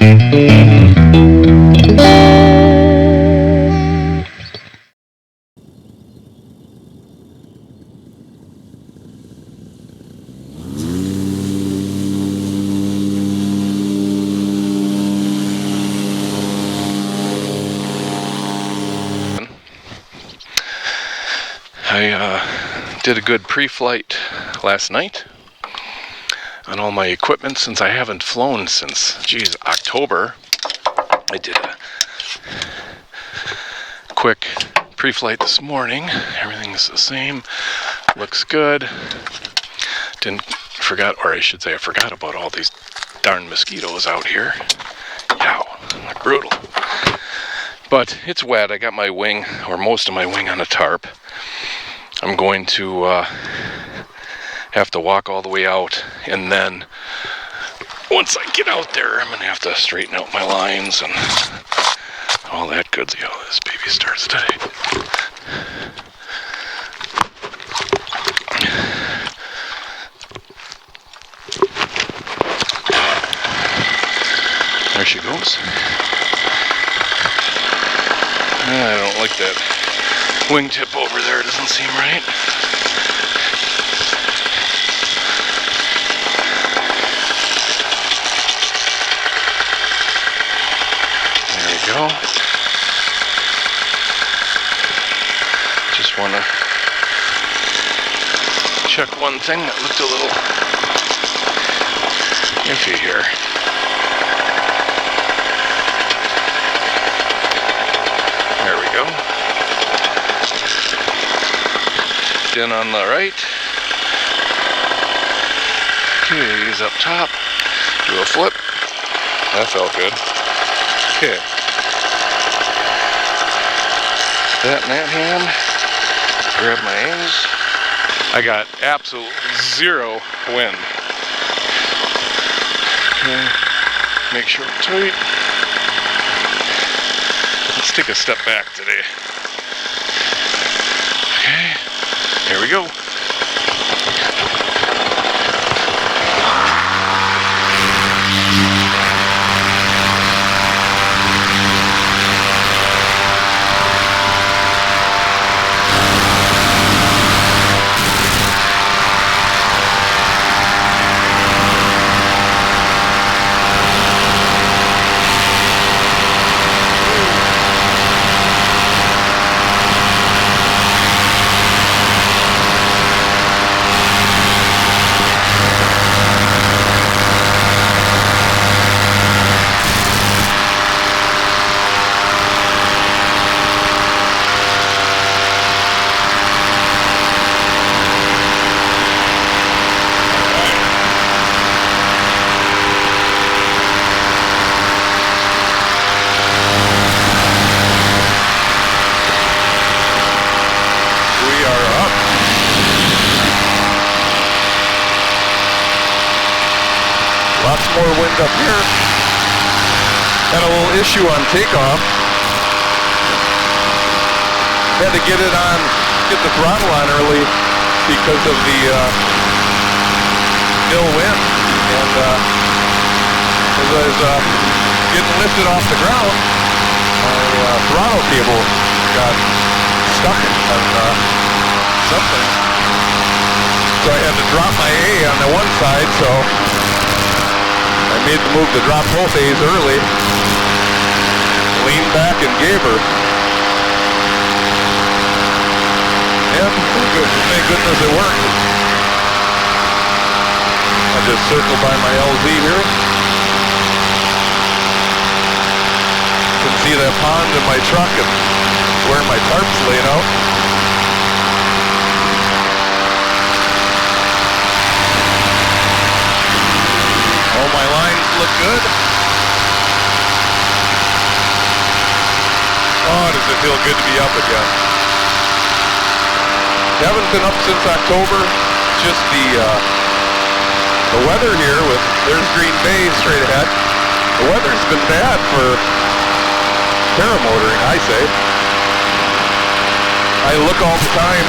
I did a good pre-flight last night on all my equipment since I haven't flown since, October. I did a quick pre-flight this morning. Everything's the same. Looks good. I forgot about all these darn mosquitoes out here. Yow, they're brutal. But it's wet. I got my wing, or most of my wing, on a tarp. I'm going to have to walk all the way out, and then once I get out there, I'm going to have to straighten out my lines and all that good. See how this baby starts today. There she goes. I don't like that wingtip over there, doesn't seem right. There we go. Just want to check one thing that looked a little iffy here. There we go. In on the right. Okay, he's up top. Do a flip. That felt good. Okay. That in that hand. Grab my A's. I got absolute zero wind. Okay. Make sure I'm tight. Let's take a step back today. Okay. Here we go. Lots more wind up here. Had a little issue on takeoff. Had to get the throttle on early because of the ill wind. And as I was getting lifted off the ground, my throttle cable got stuck on something. So I had to drop my A on the one side, so I made the move to drop both A's early, leaned back and gave her. And thank goodness it worked. I just circled by my LZ here. You can see that pond in my truck and where my tarp's laying out. All my lines look good. Oh, does it feel good to be up again. Haven't been up since October. Just the weather here there's Green Bay straight ahead. The weather's been bad for paramotoring, I say. I look all the time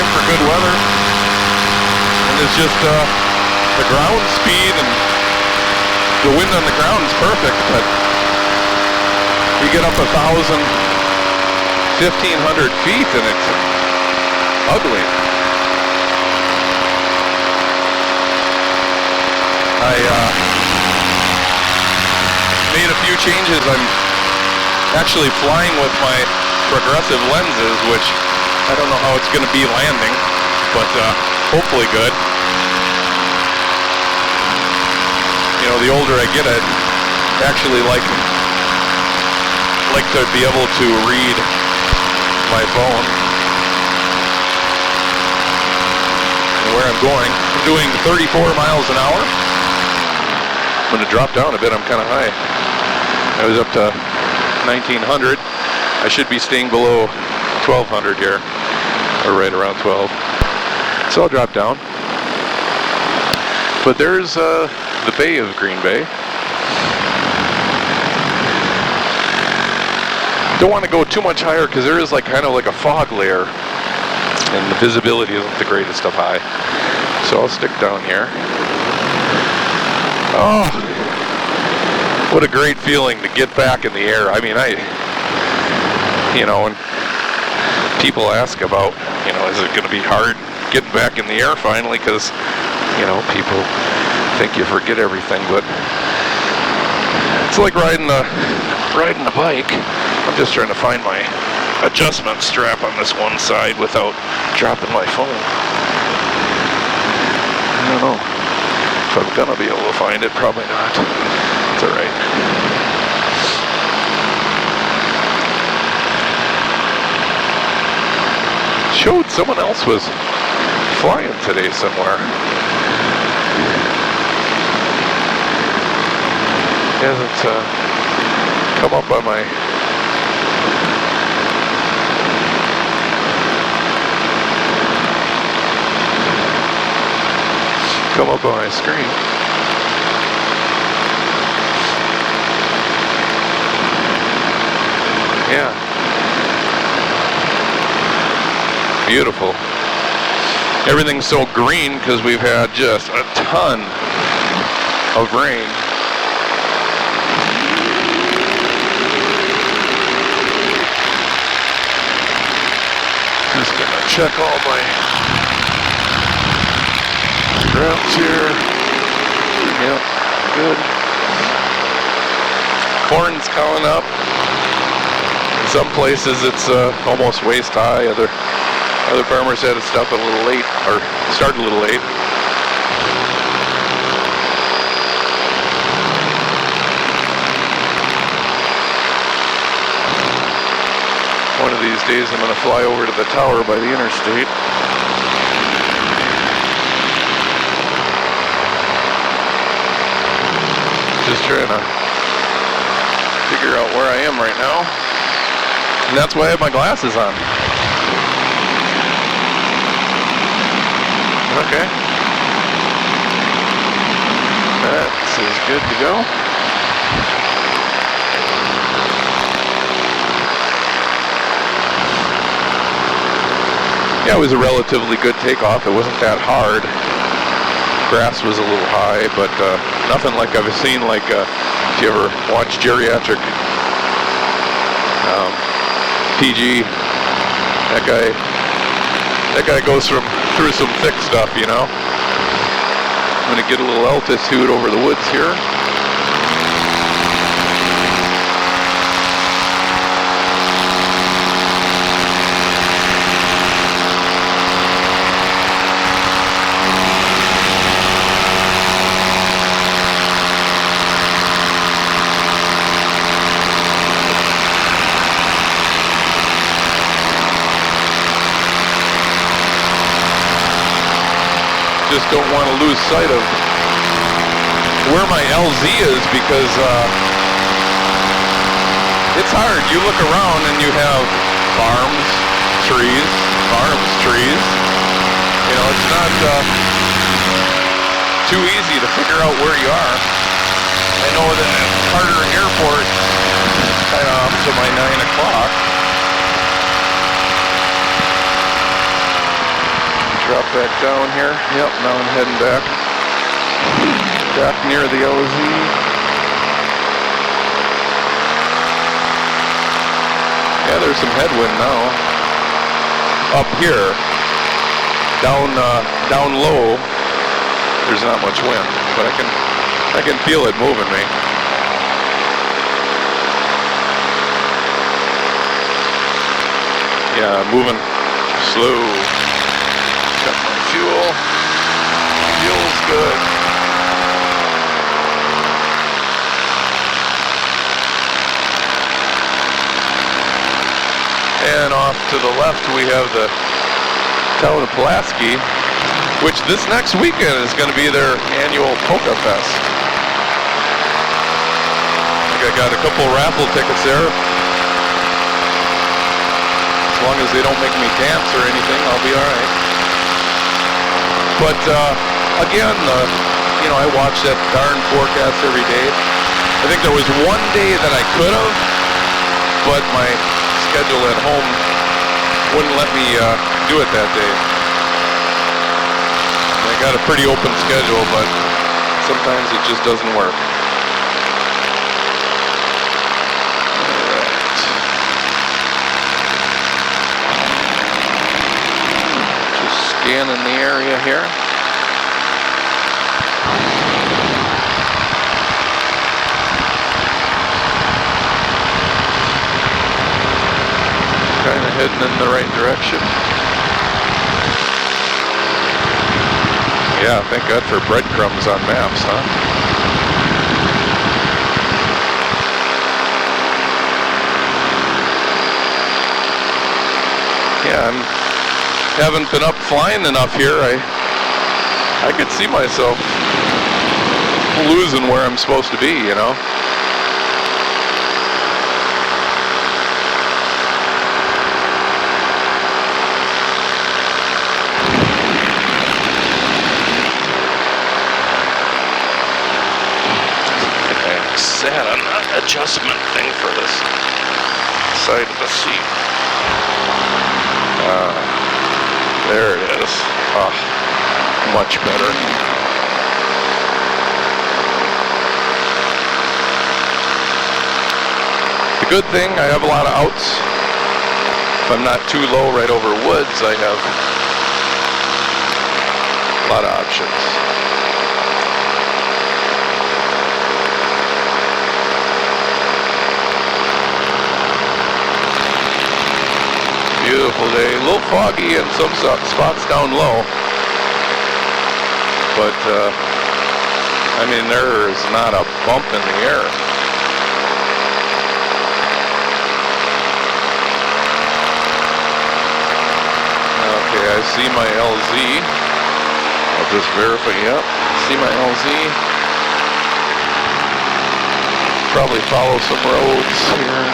for good weather. And it's just the ground speed and the wind on the ground is perfect, but you get up 1,000, 1,500 feet and it's ugly. I made a few changes. I'm actually flying with my progressive lenses, which I don't know how it's going to be landing, but hopefully good. You know, the older I get, I'd actually like to be able to read my phone and where I'm going. I'm doing 34 miles an hour. I'm going to drop down a bit. I'm kind of high. I was up to 1,900. I should be staying below 1,200 here, or right around 12. So I'll drop down. But there's the Bay of Green Bay. Don't want to go too much higher because there is like kind of like a fog layer and the visibility isn't the greatest up high. So I'll stick down here. Oh, what a great feeling to get back in the air. I mean, you know, when people ask about, you know, is it going to be hard getting back in the air finally? Because, you know, people think you forget everything, but it's like riding a bike. I'm just trying to find my adjustment strap on this one side without dropping my phone. I don't know if I'm gonna be able to find it. Probably not. It's all right. Showed someone else was flying today somewhere. Hasn't come up on my screen. Yeah. Beautiful. Everything's so green because we've had just a ton of rain. Just gonna check all my straps here. Yep, good. Corn's coming up. In some places it's almost waist high. Other farmers had it stuff a little late, or started a little late. One of these days I'm going to fly over to the tower by the interstate. Just trying to figure out where I am right now. And that's why I have my glasses on. Okay. That is good to go. Yeah, it was a relatively good takeoff. It wasn't that hard. Grass was a little high, but nothing like I've seen. Like if you ever watch geriatric PG, that guy goes through some thick stuff, you know. I'm gonna get a little altitude over the woods here. Just don't want to lose sight of where my LZ is because it's hard. You look around and you have farms, trees. You know, it's not too easy to figure out where you are. I know that at Carter Airport, kind of up to my 9 o'clock. Drop back down here. Yep, now I'm heading back near the LZ. Yeah, there's some headwind now. Up here, down low, there's not much wind, but I can feel it moving me. Yeah, moving slow. Got my fuel. Fuel's good. And off to the left we have the town of Pulaski, which this next weekend is going to be their annual Polka Fest. I got a couple raffle tickets there. As long as they don't make me dance or anything, I'll be all right. But again, I watch that darn forecast every day. I think there was one day that I could have, but my schedule at home wouldn't let me do it that day. I got a pretty open schedule, but sometimes it just doesn't work. Scanning the area here. Kind of heading in the right direction. Yeah, thank God for breadcrumbs on maps, huh? Yeah, haven't been up flying enough here. I could see myself losing where I'm supposed to be, you know. I sat on an adjustment thing for this side of the seat. There it is. Much better. The good thing, I have a lot of outs. If I'm not too low right over woods, I have a lot of options. Beautiful day. A little foggy in some spots down low. But, I mean, there is not a bump in the air. Okay, I see my LZ. I'll just verify, yep. See my LZ. Probably follow some roads here.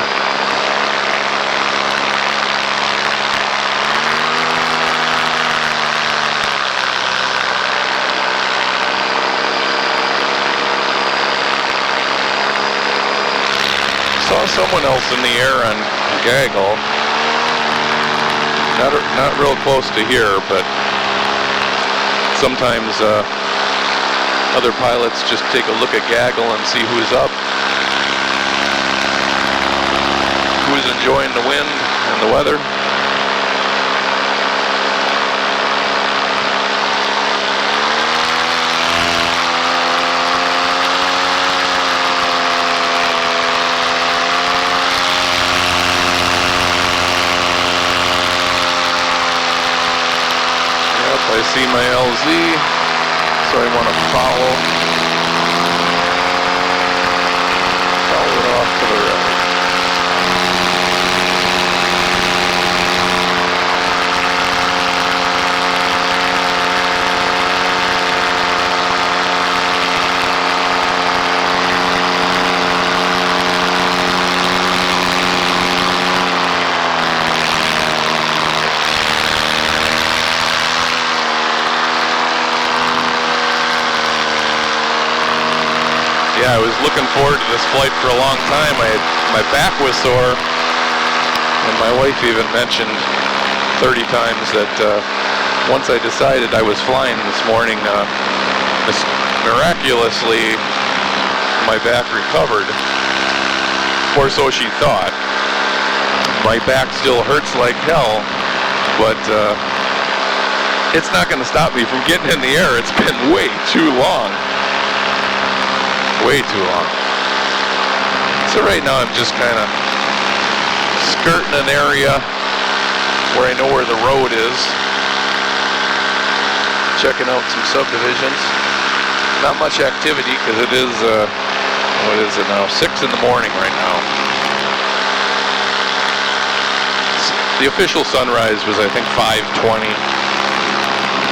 Saw someone else in the air on Gaggle. Not real close to here, but sometimes other pilots just take a look at Gaggle and see who's up, who's enjoying the wind and the weather. I see my LZ, so I want to follow it off to the right. Yeah, I was looking forward to this flight for a long time. My back was sore, and my wife even mentioned 30 times that once I decided I was flying this morning, miraculously my back recovered, or so she thought. My back still hurts like hell, but it's not going to stop me from getting in the air. It's been way too long. Way too long. So right now I'm just kind of skirting an area where I know where the road is. Checking out some subdivisions. Not much activity because it is, what is it now? 6 in the morning right now. The official sunrise was, I think, 5:20.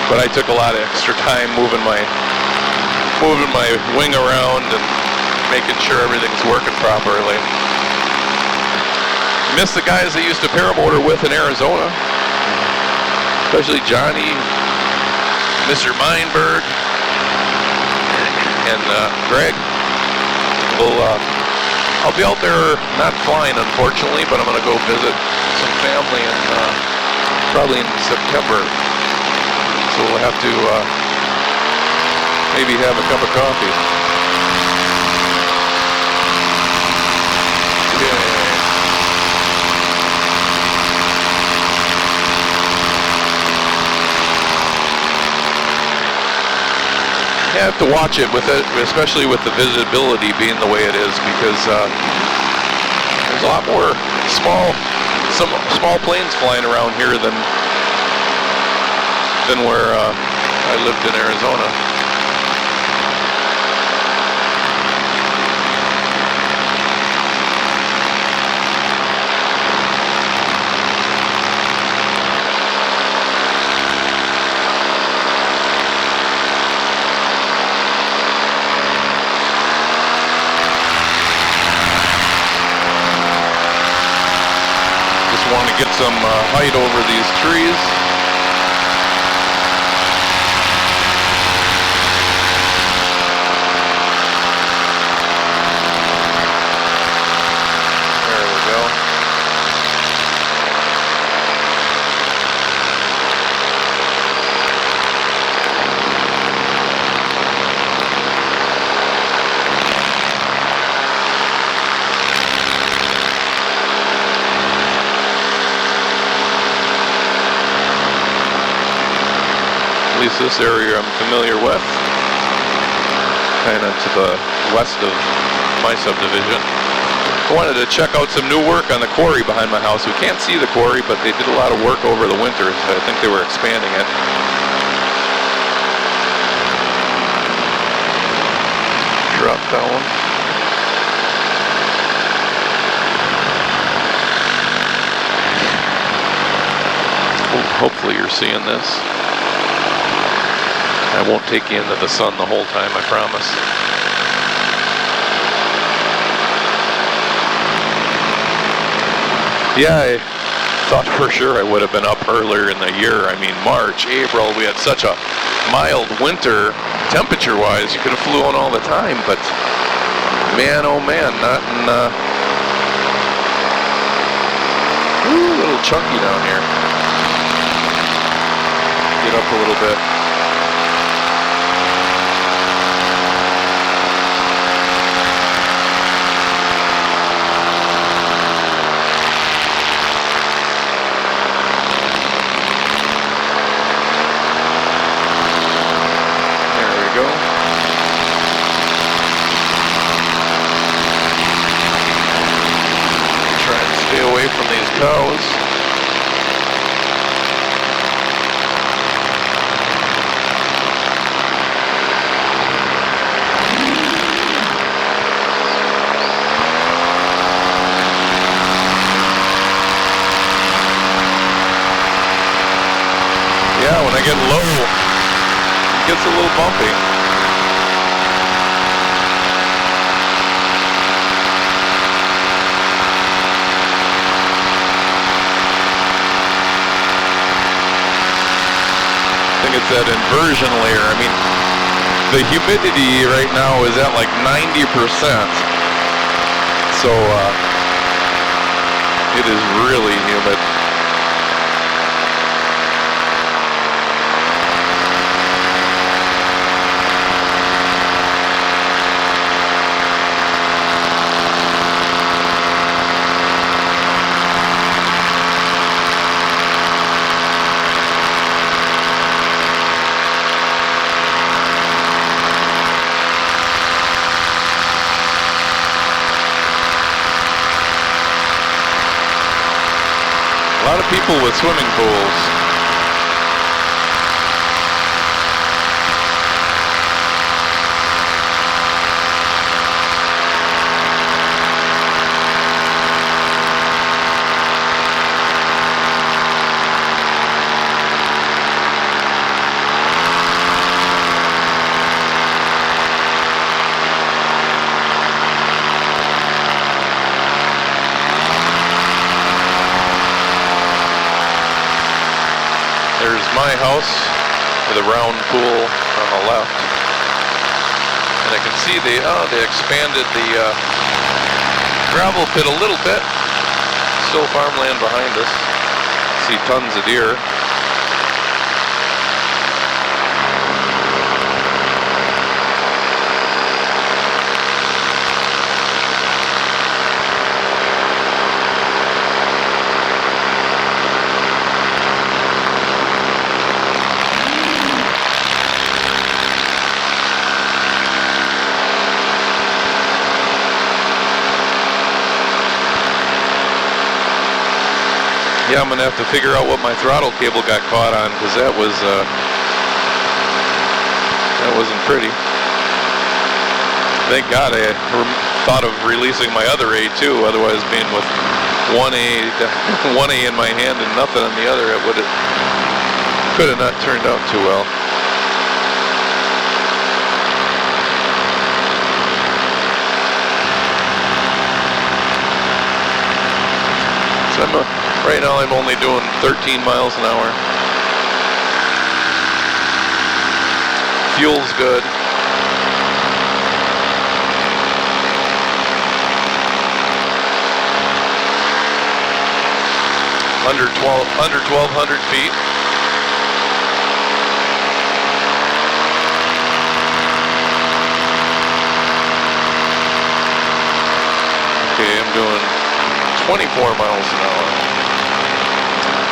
But I took a lot of extra time moving my wing around and making sure everything's working properly. Miss the guys I used to paramotor with in Arizona, especially Johnny, Mr. Meinberg, and Greg. I'll be out there, not flying unfortunately, but I'm going to go visit some family probably in September. So we'll have to maybe have a cup of coffee. You have to watch it with it, especially with the visibility being the way it is, because there's a lot more small planes flying around here than where I lived in Arizona. Want to get some height over these trees. There we go. At least this area I'm familiar with, kind of to the west of my subdivision. I wanted to check out some new work on the quarry behind my house. We can't see the quarry, but they did a lot of work over the winter, so I think they were expanding it. Drop down. Hopefully you're seeing this. I won't take you into the sun the whole time, I promise. Yeah, I thought for sure I would have been up earlier in the year. I mean, March, April, we had such a mild winter temperature-wise. You could have flown all the time, but man, oh man, not in, a little chunky down here. Get up a little bit. From these cows. Yeah, when I get low, it gets a little bumpy. It's that inversion layer. I mean, the humidity right now is at like 90%. So it is really humid. lot of people with swimming pools. There's my house with a round pool on the left. And I can see they expanded the gravel pit a little bit. Still farmland behind us. See tons of deer. Yeah, I'm gonna have to figure out what my throttle cable got caught on, because that wasn't pretty. Thank God I thought of releasing my other A too. Otherwise, being with one A in my hand and nothing on the other, it could have not turned out too well. So right now I'm only doing 13 miles an hour. Fuel's good. Under 1,200 feet. Okay, I'm doing 24 miles an hour.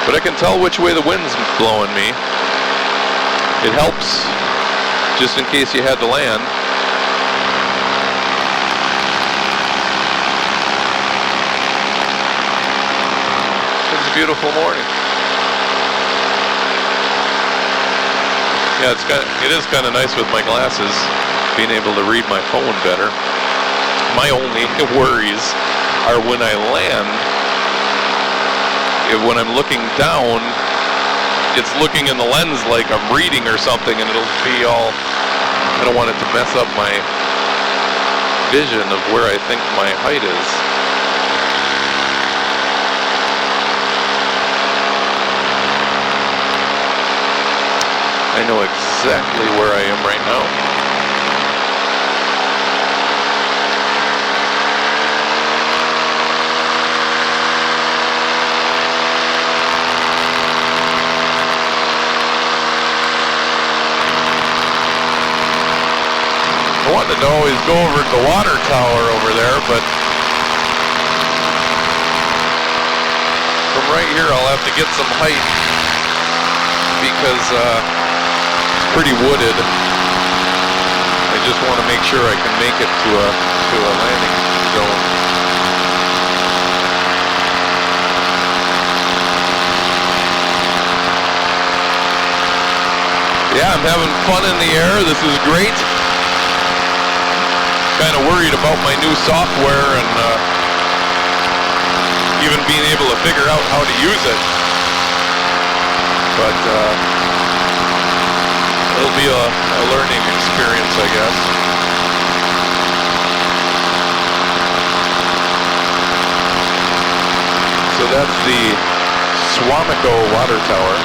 But I can tell which way the wind's blowing me. It helps, just in case you had to land. It's a beautiful morning. Yeah, it is kind of nice with my glasses, being able to read my phone better. My only worries are when I land. When I'm looking down, it's looking in the lens like I'm reading or something, and it'll be all, I don't want it to mess up my vision of where I think my height is. I know exactly where I am right now. I wanted to always go over to the water tower over there, but from right here I'll have to get some height because it's pretty wooded. I just want to make sure I can make it to a landing zone. Yeah, I'm having fun in the air. This is great. Kind of worried about my new software and even being able to figure out how to use it. But it'll be a learning experience, I guess. So that's the Swamico Water Tower.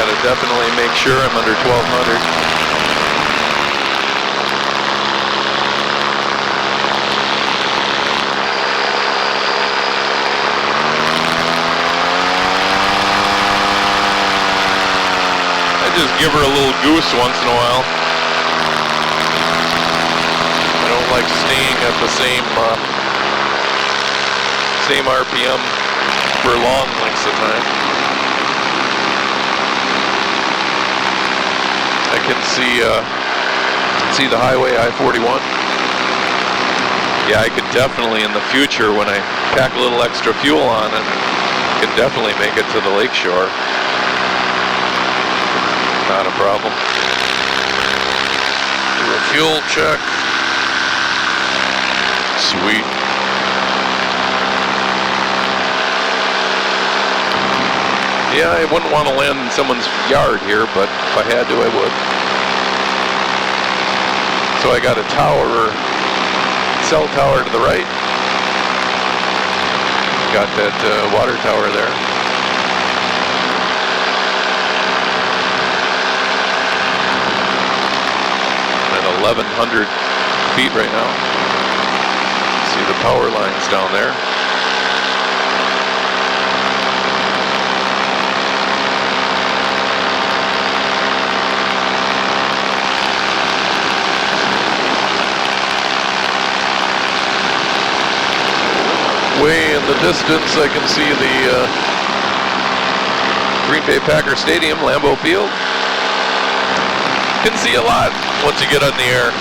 Gotta definitely make sure I'm under 1,200. Just give her a little goose once in a while. I don't like staying at the same RPM for long lengths of time. I can see the highway I-41. Yeah, I could definitely in the future, when I pack a little extra fuel on it, can definitely make it to the lake shore. Not a problem. Do a fuel check. Sweet. Yeah, I wouldn't want to land in someone's yard here, but if I had to, I would. So I got a tower, cell tower to the right. Got that water tower there. At 1,100 feet right now. See the power lines down there. Way in the distance, I can see the Green Bay Packer Stadium, Lambeau Field. Can see a lot once you get in the air.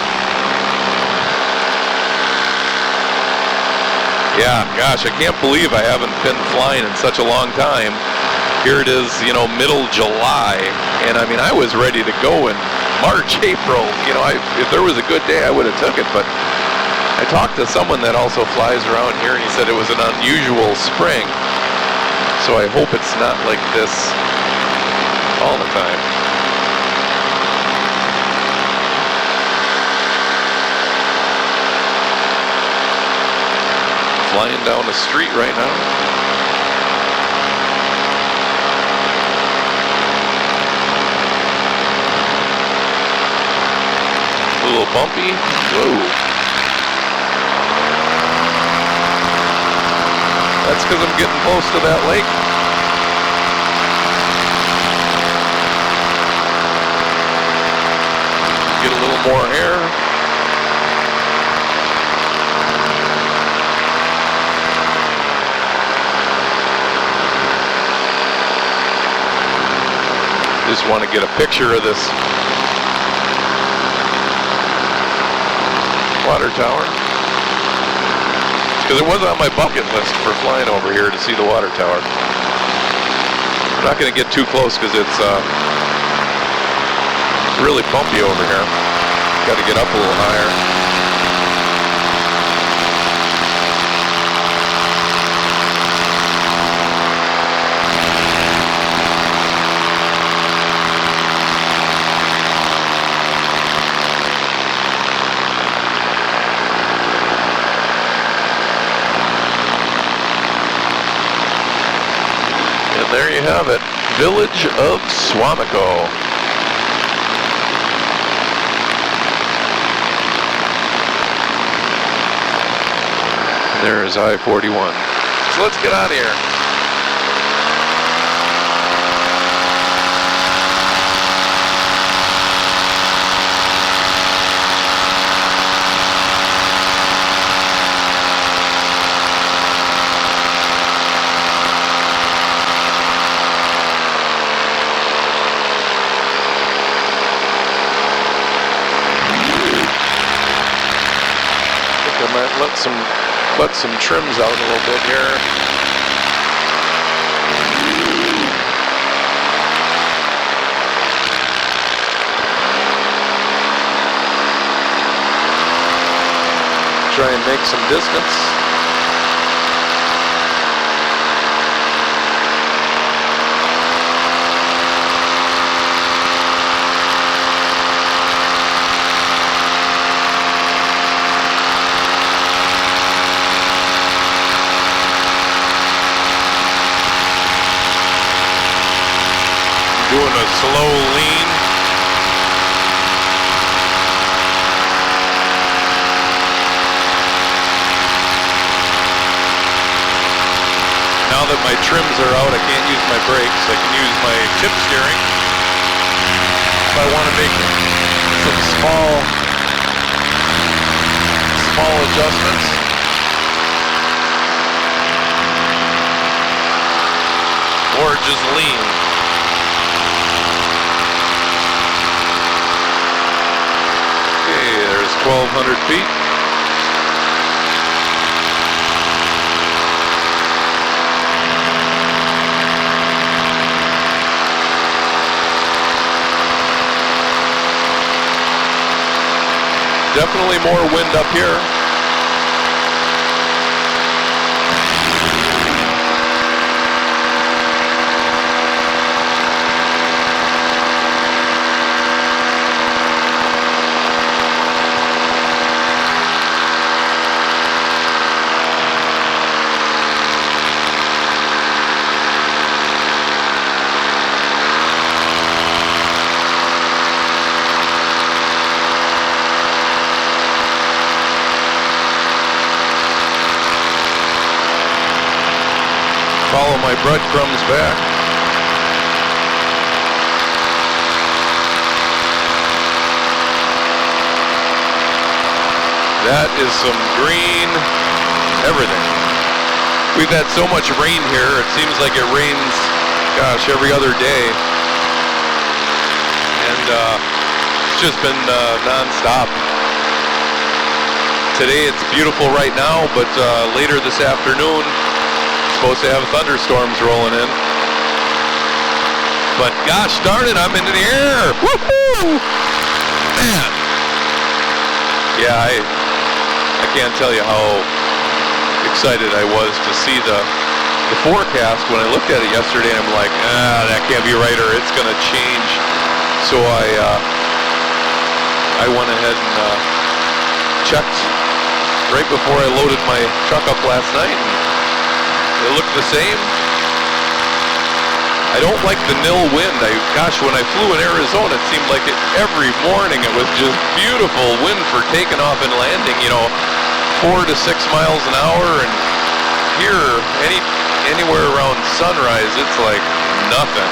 Yeah, gosh, I can't believe I haven't been flying in such a long time. Here it is, you know, middle July, and I mean, I was ready to go in March, April. You know, if there was a good day, I would have took it, but I talked to someone that also flies around here, and he said it was an unusual spring. So I hope it's not like this all the time. Flying down the street right now. A little bumpy. Whoa. That's because I'm getting close to that lake. Get a little more air. Just want to get a picture of this water tower. Because it was on my bucket list for flying over here to see the water tower. I'm not going to get too close because it's really bumpy over here. Got to get up a little higher. There you have it, Village of Swamico. There's I-41. So let's get out of here. Let some trims out a little bit here. Try and make some distance. Doing a slow lean. Now that my trims are out, I can't use my brakes. I can use my tip steering. If I want to make some small adjustments. Or just lean. There's 1,200 feet. Definitely more wind up here. Follow my breadcrumbs back. That is some green everything. We've had so much rain here, it seems like it rains, gosh, every other day. And it's just been non-stop. Today it's beautiful right now, but later this afternoon, supposed to have thunderstorms rolling in. But gosh darn it, I'm into the air! Woohoo! Man! Yeah, I can't tell you how excited I was to see the forecast. When I looked at it yesterday, I'm like, that can't be right, or it's gonna change. So I went ahead and checked right before I loaded my truck up last night, and it looked the same. I don't like the nil wind. Gosh, when I flew in Arizona, it seemed like every morning it was just beautiful wind for taking off and landing, 4 to 6 miles an hour. And here, anywhere around sunrise, it's like nothing.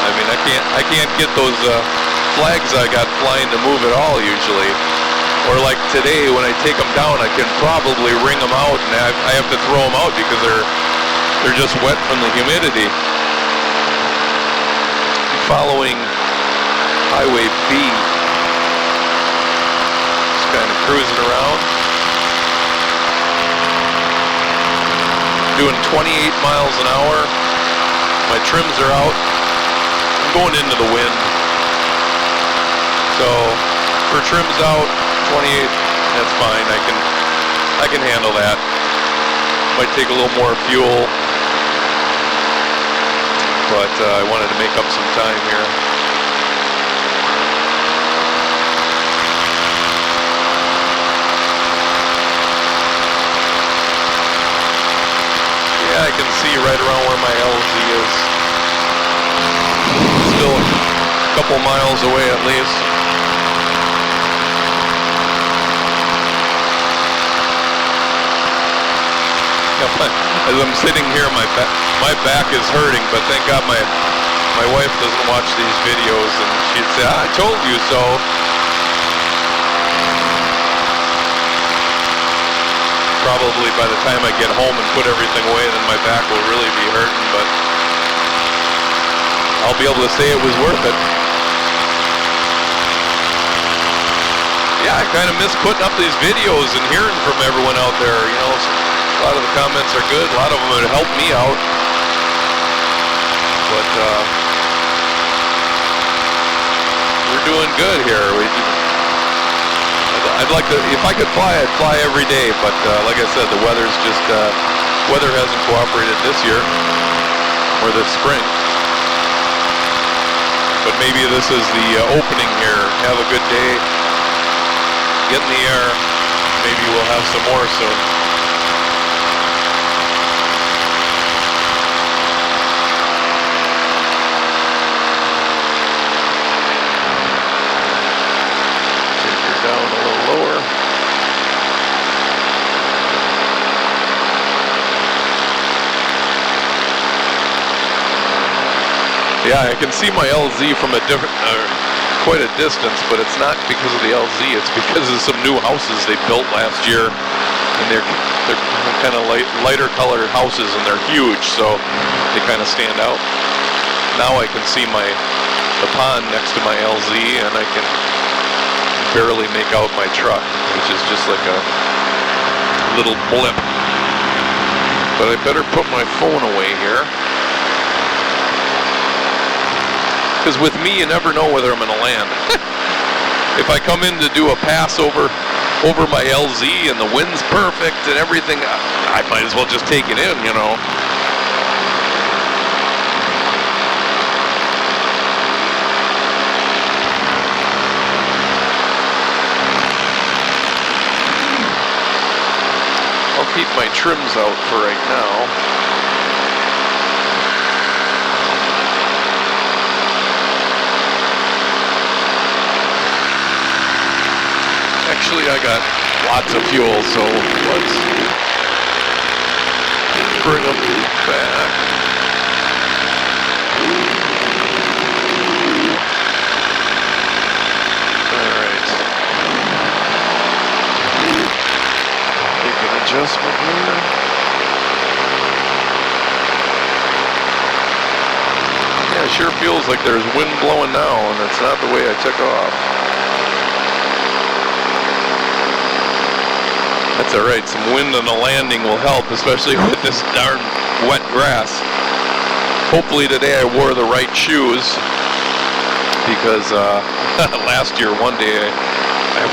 I mean, I can't get those flags I got flying to move at all usually. Or like today, when I take them down, I can probably wring them out, and I have to throw them out because they're just wet from the humidity. Following Highway B, just kind of cruising around, doing 28 miles an hour. My trims are out. I'm going into the wind, so for trims out, 28, that's fine. I can handle that. Might take a little more fuel, but I wanted to make up some time here. Yeah, I can see right around where my LZ is. Still a couple miles away at least. As I'm sitting here, my back is hurting, but thank God my wife doesn't watch these videos, and she'd say, I told you so. Probably by the time I get home and put everything away, then my back will really be hurting, but I'll be able to say it was worth it. Yeah, I kind of miss putting up these videos and hearing from everyone out there, A lot of the comments are good. A lot of them would help me out. But we're doing good here. I'd like to, if I could fly, I'd fly every day. But like I said, the weather's just, weather hasn't cooperated this year or this spring. But maybe this is the opening here. Have a good day. Get in the air. Maybe we'll have some more soon. Yeah, I can see my LZ from a different, quite a distance, but it's not because of the LZ. It's because of some new houses they built last year, and they're kind of lighter colored houses, and they're huge, so they kind of stand out. Now I can see the pond next to my LZ, and I can barely make out my truck, which is just like a little blip. But I better put my phone away here. Because with me, you never know whether I'm going to land. if I come in to do a pass over my LZ and the wind's perfect and everything, I might as well just take it in, you know. I'll keep my trims out for right now. Actually, I got lots of fuel, so let's bring them back. All right. Make an adjustment here. Yeah, it sure feels like there's wind blowing now, and it's not the way I took off. That's all right, some wind on the landing will help, especially with this darn wet grass. Hopefully today I wore the right shoes, because last year one day I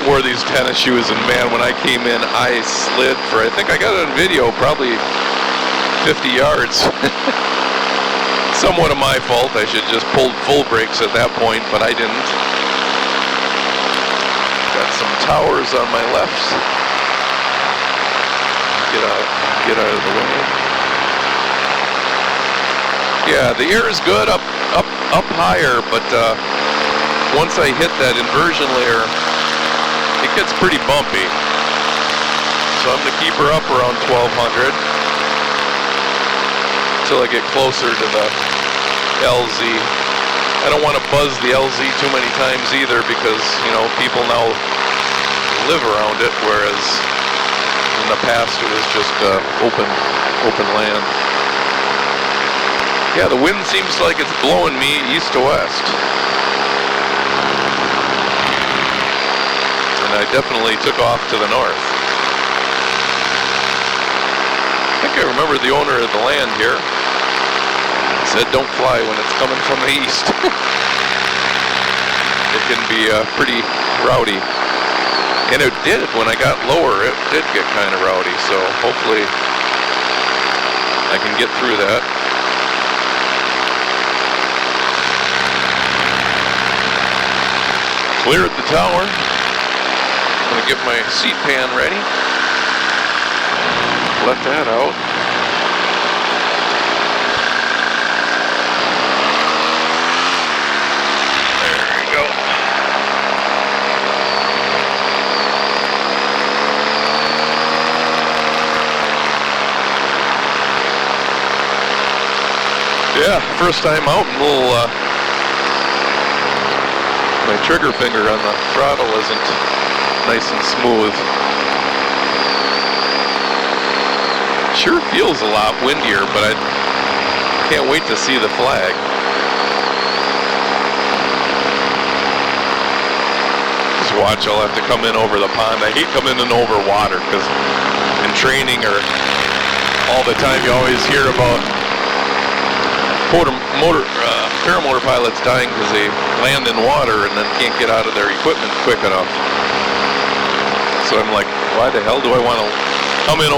wore these tennis shoes, and man, when I came in I slid for, I think I got it on video, probably 50 yards. Somewhat of my fault, I should just pulled full brakes at that point, but I didn't. Got some towers on my left. Get out of the way. Yeah, the air is good up higher, but once I hit that inversion layer, it gets pretty bumpy. So I'm gonna keep her up around 1200 until I get closer to the LZ. I don't want to buzz the LZ too many times either, because you know people now live around it, whereas in the past it was just open land. Yeah, the wind seems like it's blowing me east to west. And I definitely took off to the north. I think I remember the owner of the land here said don't fly when it's coming from the east. It can be pretty rowdy. And it did, when I got lower, it did get kind of rowdy, so hopefully I can get through that. Cleared the tower. I'm gonna get my seat pan ready. Let that out. Yeah, first time out, and my trigger finger on the throttle isn't nice and smooth. Sure feels a lot windier, but I can't wait to see the flag. Just watch, I'll have to come in over the pond. I hate coming in over water, because in training or all the time you always hear about paramotor pilots dying because they land in water and then can't get out of their equipment quick enough. So I'm like, why the hell do I want to come in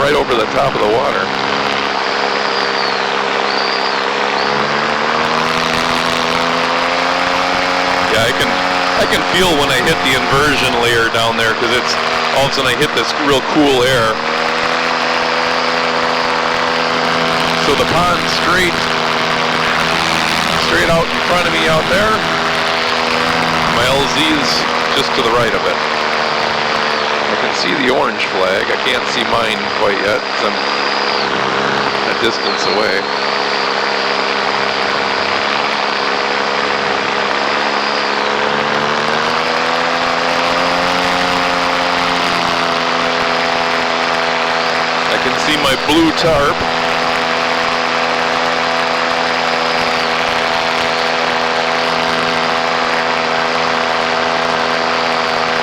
right over the top of the water? Yeah, I can feel when I hit the inversion layer down there, because it's all of a sudden I hit this real cool air. So the pond straight out in front of me out there. My LZ's just to the right of it. I can see the orange flag. I can't see mine quite yet because I'm a distance away. I can see my blue tarp.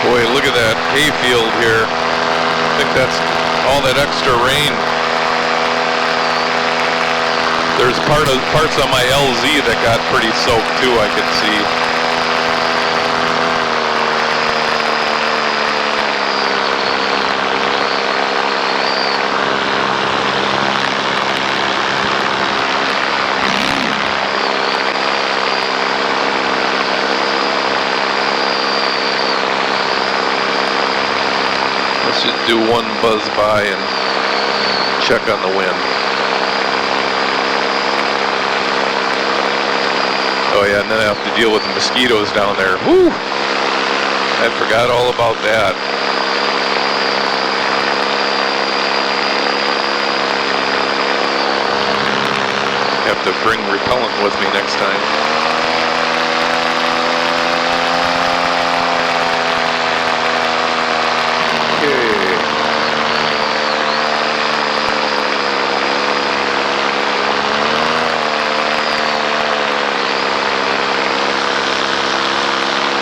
Boy, look at that hayfield here. I think that's all that extra rain. There's parts on my LZ that got pretty soaked too, I could see. do one buzz by and check on the wind. Oh yeah, and then I have to deal with the mosquitoes down there. Whew! I forgot all about that. Have to bring repellent with me next time. Okay.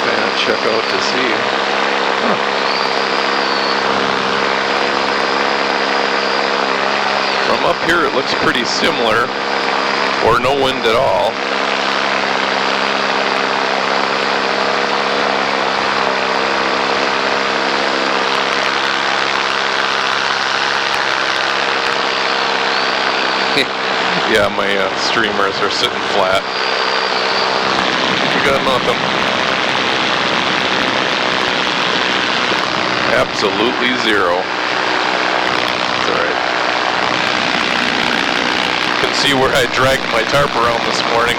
And check out to see. From up here it looks pretty similar, or no wind at all. Yeah, my streamers are sitting flat. You got nothing. Absolutely zero. It's alright. You can see where I dragged my tarp around this morning.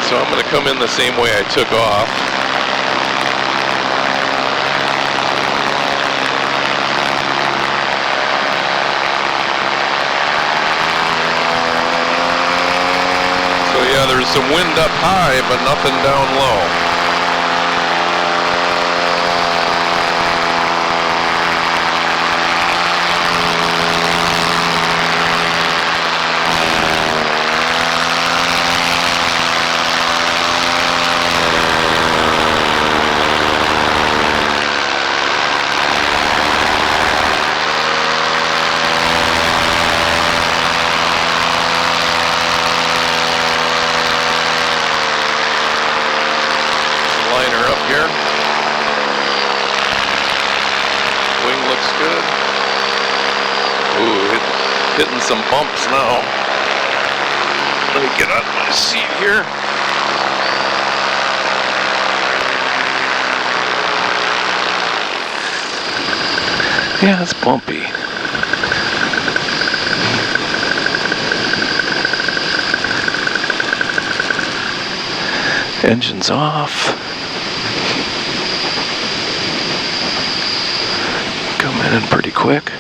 So I'm going to come in the same way I took off. So yeah, there's some wind up high, but nothing down low. Liner up here. Wing looks good. Ooh, hitting some bumps now. Let me get on my seat here. Yeah, it's bumpy. Engine's off. Coming in pretty quick.